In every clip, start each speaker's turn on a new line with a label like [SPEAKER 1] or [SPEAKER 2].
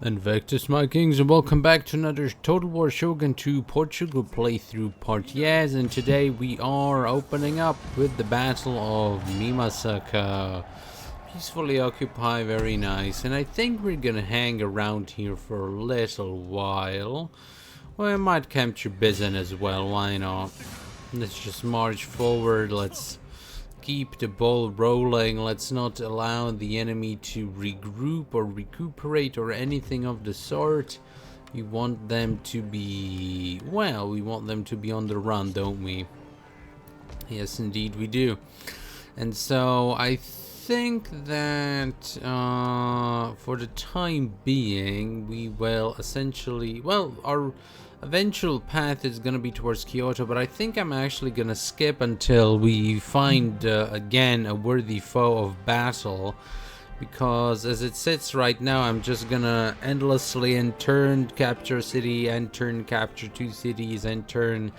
[SPEAKER 1] And Vectus, my kings, and welcome back to another Total War Shogun 2 Portugal playthrough Portuguese. And today we are opening up with the Battle of Mimasaka. Peacefully occupy, very nice. And I think we're gonna hang around here for a little while. Well, I might capture Bizen as well, why not? Let's just march forward, let's keep the ball rolling. Let's not allow the enemy to regroup or recuperate or anything of the sort. We want them to be, well, we want them to be on the run, don't we? Yes, indeed we do. And so I think that for the time being we will essentially, well, our eventual path is going to be towards Kyoto, but I think I'm actually going to skip until we find again a worthy foe of battle, because as it sits right now I'm just going to endlessly end turn capture a city, end turn capture two cities, end turn.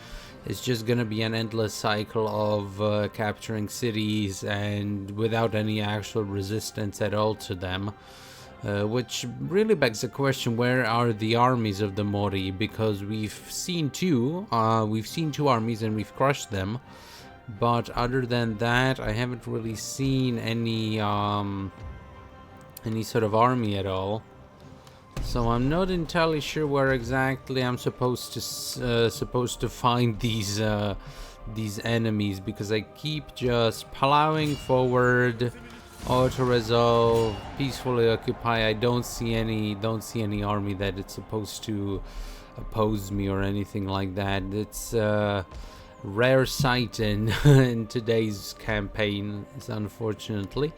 [SPEAKER 1] It's just going to be an endless cycle of capturing cities and without any actual resistance at all to them. Which really begs the question, where are the armies of the Mori? Because we've seen two armies and we've crushed them, but other than that I haven't really seen any sort of army at all. So I'm not entirely sure where exactly I'm supposed to find these enemies, because I keep just plowing forward. Auto resolve, peacefully occupy. I don't see any army that it's supposed to oppose me or anything like that. It's a rare sight in in today's campaign. It's unfortunately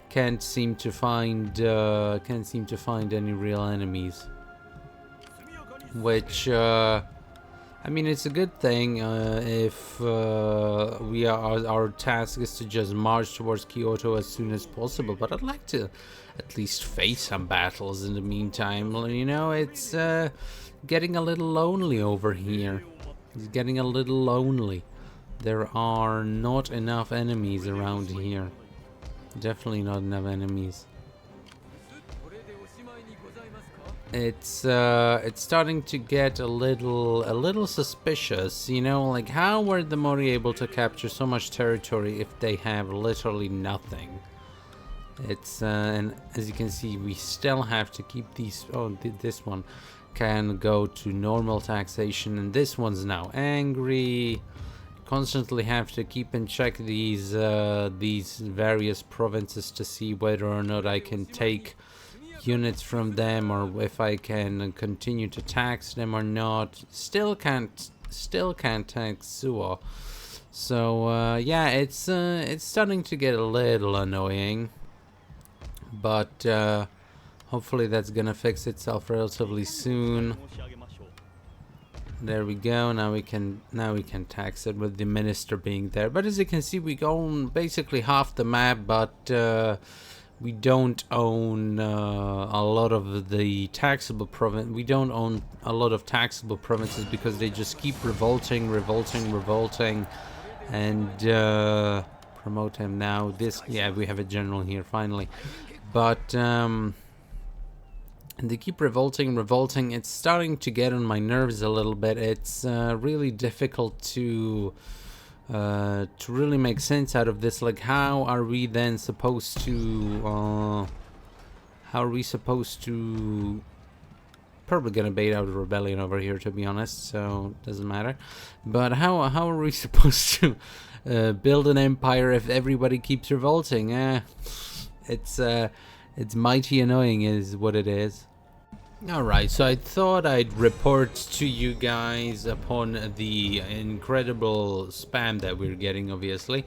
[SPEAKER 1] can't seem to find any real enemies, which I mean, it's a good thing if our task is to just march towards Kyoto as soon as possible. But I'd like to at least face some battles in the meantime. You know, it's getting a little lonely over here. It's getting a little lonely. There are not enough enemies around here. Definitely not enough enemies. It's starting to get a little suspicious, you know, like how were the Mori able to capture so much territory if they have literally nothing? It's and as you can see, we still have to keep these. Oh, this one can go to normal taxation, and this one's now angry. Constantly have to keep in check these various provinces to see whether or not I can take units from them, or if I can continue to tax them or not. Still can't tax Suo. So yeah, it's starting to get a little annoying, but hopefully that's gonna fix itself relatively soon. There we go. Now we can tax it with the minister being there. But as you can see, we own basically half the map, but we don't own a lot of the taxable province. We don't own a lot of taxable provinces because they just keep revolting, and promote him now. This, yeah, we have a general here finally, but and they keep revolting. It's starting to get on my nerves a little bit. It's really difficult to really make sense out of this. Like, how are we then supposed to probably gonna bait out a rebellion over here, to be honest, so doesn't matter. But how are we supposed to build an empire if everybody keeps revolting? It's mighty annoying is what it is. Alright, so I thought I'd report to you guys upon the incredible spam that we're getting, obviously.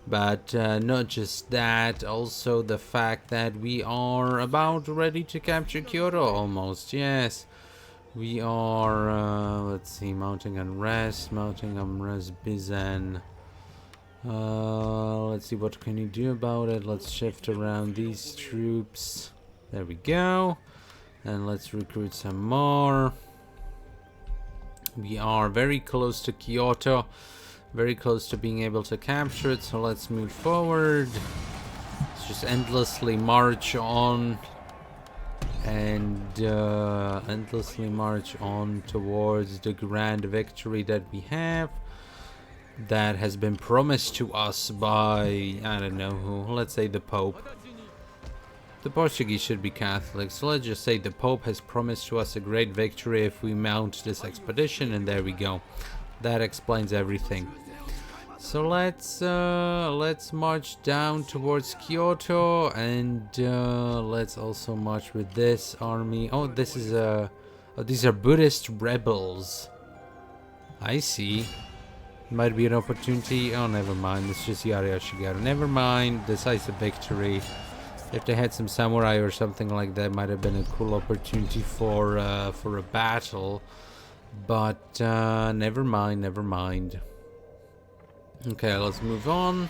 [SPEAKER 1] But not just that, also the fact that we are about ready to capture Kyoto almost. Yes, we are, let's see, mounting unrest, Bizen. Let's see, what can you do about it? Let's shift around these troops. There we go. And let's recruit some more. We are very close to Kyoto, very close to being able to capture it, so let's move forward. Let's just endlessly march on and endlessly march on towards the grand victory that we have, that has been promised to us by, I don't know who, let's say the Pope. The Portuguese should be Catholic, so let's just say the Pope has promised to us a great victory if we mount this expedition, and there we go. That explains everything. So let's march down towards Kyoto, and let's also march with this army. Oh, this is these are Buddhist rebels. I see. Might be an opportunity. Oh, never mind. It's just Yari Ashigaru. Never mind. Decisive victory. If they had some samurai or something like that, might have been a cool opportunity for a battle. But never mind. Never mind. Okay, let's move on.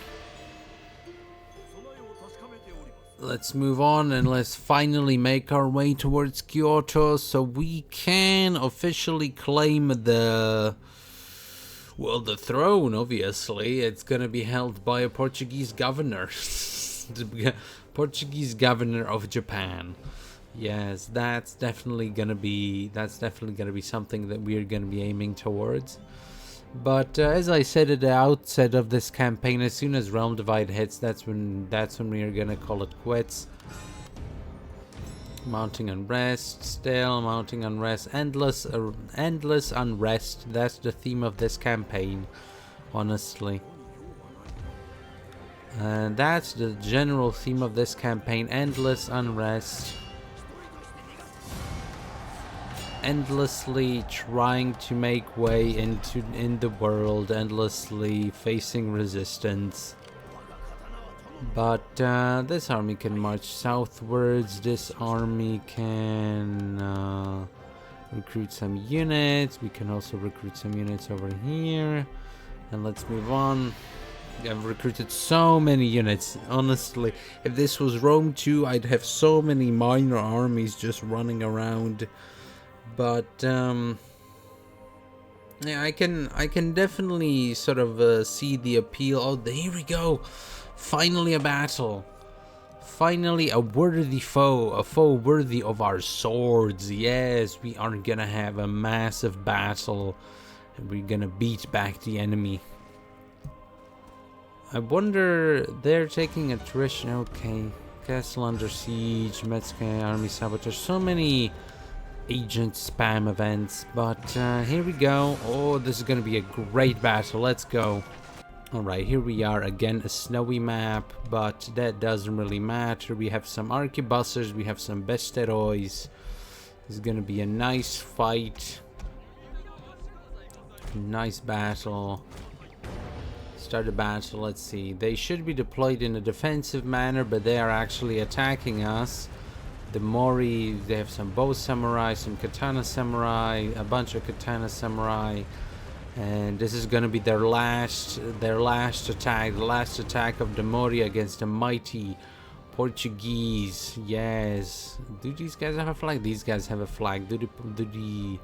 [SPEAKER 1] Let's move on and let's finally make our way towards Kyoto so we can officially claim the throne. Obviously, it's gonna be held by a Portuguese governor. The Portuguese governor of Japan. Yes, that's definitely gonna be something that we're gonna be aiming towards. But as I said at the outset of this campaign, as soon as Realm Divide hits, that's when we are gonna call it quits. Mounting unrest, still mounting unrest, endless unrest. That's the theme of this campaign, honestly. And that's the general theme of this campaign: endless unrest. Endlessly trying to make way in the world, endlessly facing resistance. But this army can march southwards. This army can recruit some units. We can also recruit some units over here. And let's move on. I've recruited so many units. Honestly, if this was Rome 2, I'd have so many minor armies just running around. But yeah, I can definitely sort of see the appeal. Oh, here we go. Finally a battle. Finally a worthy foe. A foe worthy of our swords. Yes, we are gonna have a massive battle. And we're gonna beat back the enemy. I wonder, they're taking attrition. Okay. Castle under siege. Metsuke army sabotage. So many agent spam events, but here we go. Oh, this is gonna be a great battle. Let's go. Alright, here we are again, a snowy map, but that doesn't really matter. We have some arquebuses, we have some besterois. This is gonna be a nice fight. Nice battle. Start the battle. Let's see. They should be deployed in a defensive manner, but they are actually attacking us. The Mori, they have some bow samurai, some katana samurai, a bunch of katana samurai, and this is gonna be their last attack, the last attack of the Mori against the mighty Portuguese. Yes. Do these guys have a flag? These guys have a flag. Do the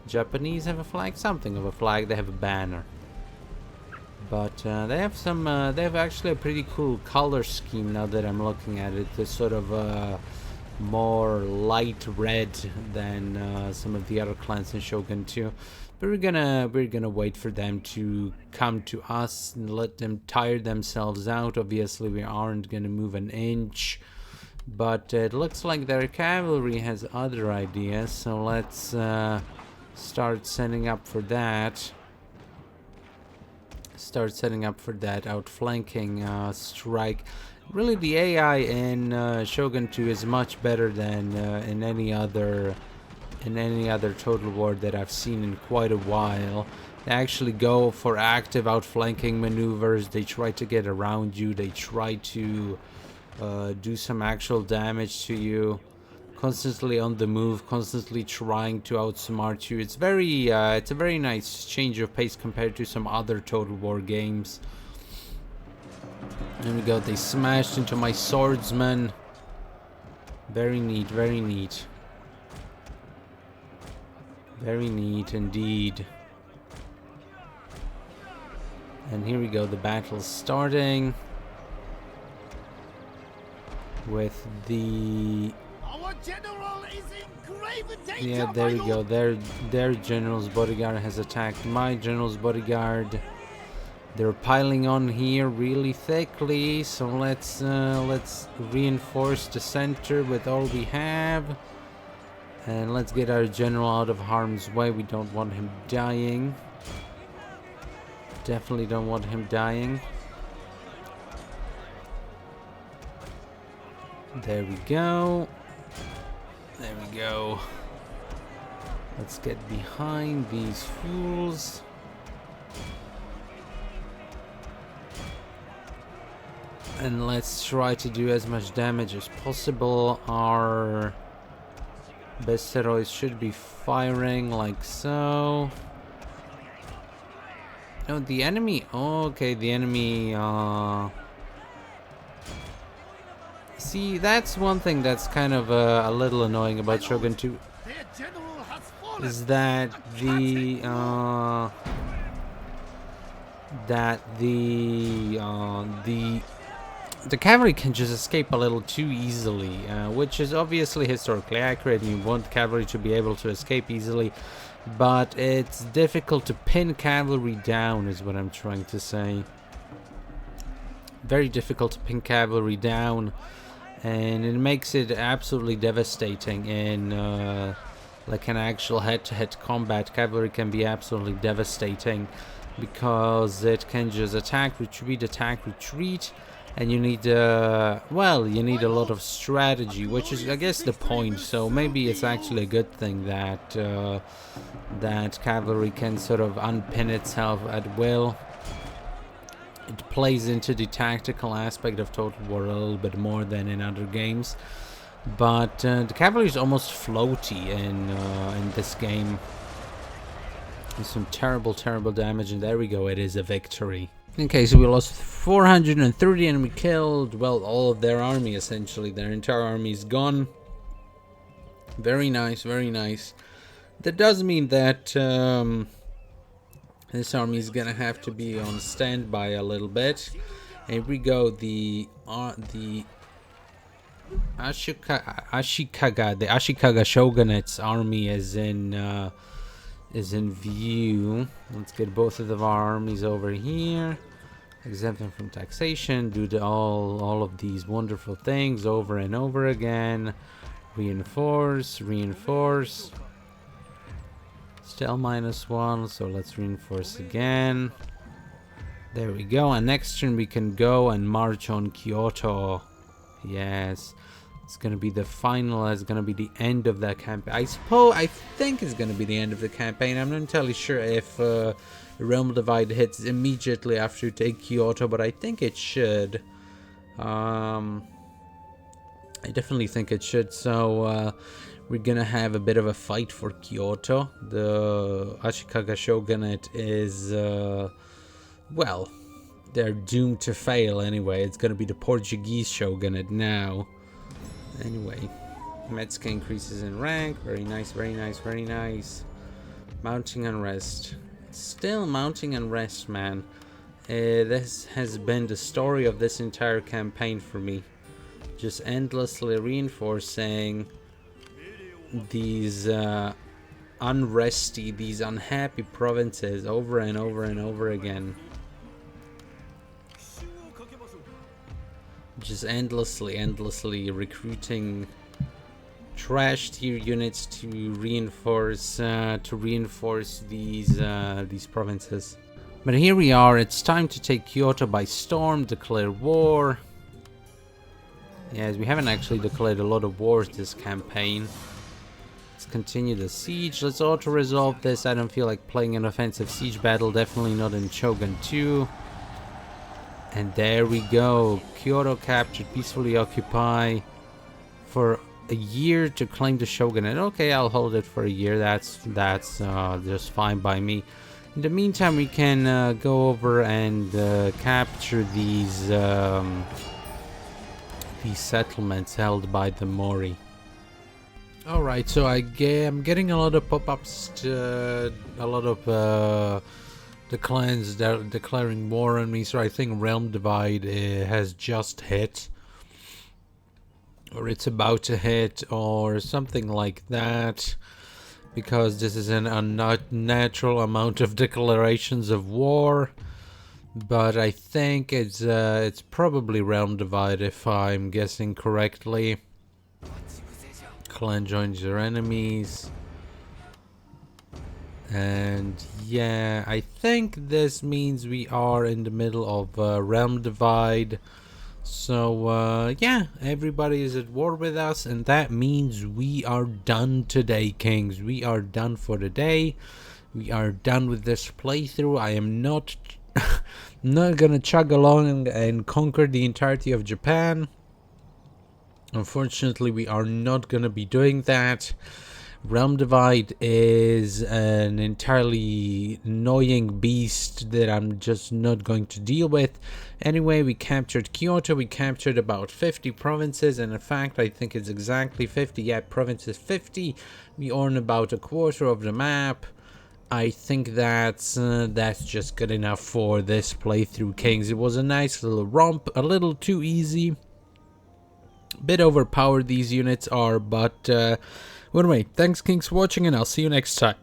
[SPEAKER 1] Japanese have a flag? Something of a flag. They have a banner. But they have some. They have actually a pretty cool color scheme now that I'm looking at it. This sort of more light red than some of the other clans in Shogun 2. But we're gonna wait for them to come to us and let them tire themselves out. Obviously, we aren't gonna move an inch. But it looks like their cavalry has other ideas, so let's start setting up for that. Outflanking strike. Really, the AI in Shogun 2 is much better than in any other Total War that I've seen in quite a while. They actually go for active outflanking maneuvers. They try to get around you. They try to do some actual damage to you. Constantly on the move, constantly trying to outsmart you. It's a very nice change of pace compared to some other Total War games. There we go, they smashed into my swordsman. Very neat, very neat. Very neat indeed. And here we go, the battle's starting. With the...
[SPEAKER 2] Our general is
[SPEAKER 1] Yeah, there we go. Their general's bodyguard has attacked my general's bodyguard. They're piling on here really thickly, so let's reinforce the center with all we have. And let's get our general out of harm's way. We don't want him dying. Definitely don't want him dying. There we go. There we go. Let's get behind these fools. And let's try to do as much damage as possible. Our Besteroids should be firing like so. No, the enemy. Oh, okay, the enemy. See, that's one thing that's kind of a little annoying about Shogun 2. Is that the cavalry can just escape a little too easily, which is obviously historically accurate. You want cavalry to be able to escape easily, but it's difficult to pin cavalry down, is what I'm trying to say. Very difficult to pin cavalry down, and it makes it absolutely devastating in like an actual head-to-head combat. Cavalry can be absolutely devastating because it can just attack, retreat, and you need well, you need a lot of strategy, which is, I guess, the point. So maybe it's actually a good thing that that cavalry can sort of unpin itself at will. It plays into the tactical aspect of Total War a little bit more than in other games, but the cavalry is almost floaty in this game. There's some terrible damage, and there we go. It is a victory. Okay, so we lost 430 and we killed, well, all of their army, essentially. Their entire army is gone. Very nice, very nice. That does mean that this army is gonna have to be on standby a little bit. Here we go. The Ashikaga Shogunate's army is in view. Let's get both of our armies over here. Exempt them from taxation. Do all of these wonderful things over and over again. Reinforce. Still -1, so let's reinforce again. There we go. And next turn we can go and march on Kyoto. Yes. It's gonna be the final. It's gonna be the end of that campaign. I think it's gonna be the end of the campaign. I'm not entirely sure if Realm Divide hits immediately after you take Kyoto, but I think it should. I definitely think it should. So we're gonna have a bit of a fight for Kyoto. The Ashikaga Shogunate is well, they're doomed to fail anyway. It's gonna be the Portuguese Shogunate now. Anyway, Metsuke increases in rank. Very nice, very nice, very nice. Mounting unrest. Still mounting unrest, man. This has been the story of this entire campaign for me. Just endlessly reinforcing these unresty, these unhappy provinces over and over and over again. Just endlessly recruiting trash tier units to reinforce these provinces. But here we are. It's time to take Kyoto by storm, declare war. Yes, we haven't actually declared a lot of wars this campaign. Let's continue the siege. Let's auto-resolve this. I don't feel like playing an offensive siege battle. Definitely not in Shogun 2. And there we go. Kyoto captured, peacefully occupy for a year to claim the shogunate. Okay, I'll hold it for a year. That's just fine by me. In the meantime, we can go over and capture these settlements held by the Mori. All right, so I'm getting a lot of pop-ups, a lot of the clans that are declaring war on me, so I think Realm Divide has just hit. or it's about to hit, or something like that, because this is an unnatural amount of declarations of war. But I think it's probably realm divide, if I'm guessing correctly. Clan joins your enemies. And yeah, I think this means we are in the middle of realm divide. So yeah, everybody is at war with us, and that means we are done today, kings. We are done for the day. We are done with this playthrough. I am not not gonna chug along and conquer the entirety of Japan. Unfortunately, we are not gonna be doing that. Realm Divide is an entirely annoying beast that I'm just not going to deal with. Anyway, we captured Kyoto, we captured about 50 provinces, and in fact I think it's exactly 50, yeah, provinces 50. We own about a quarter of the map. I think that's just good enough for this playthrough, kings. It was a nice little romp, a little too easy. Bit overpowered these units are, but anyway, thanks kings for watching, and I'll see you next time.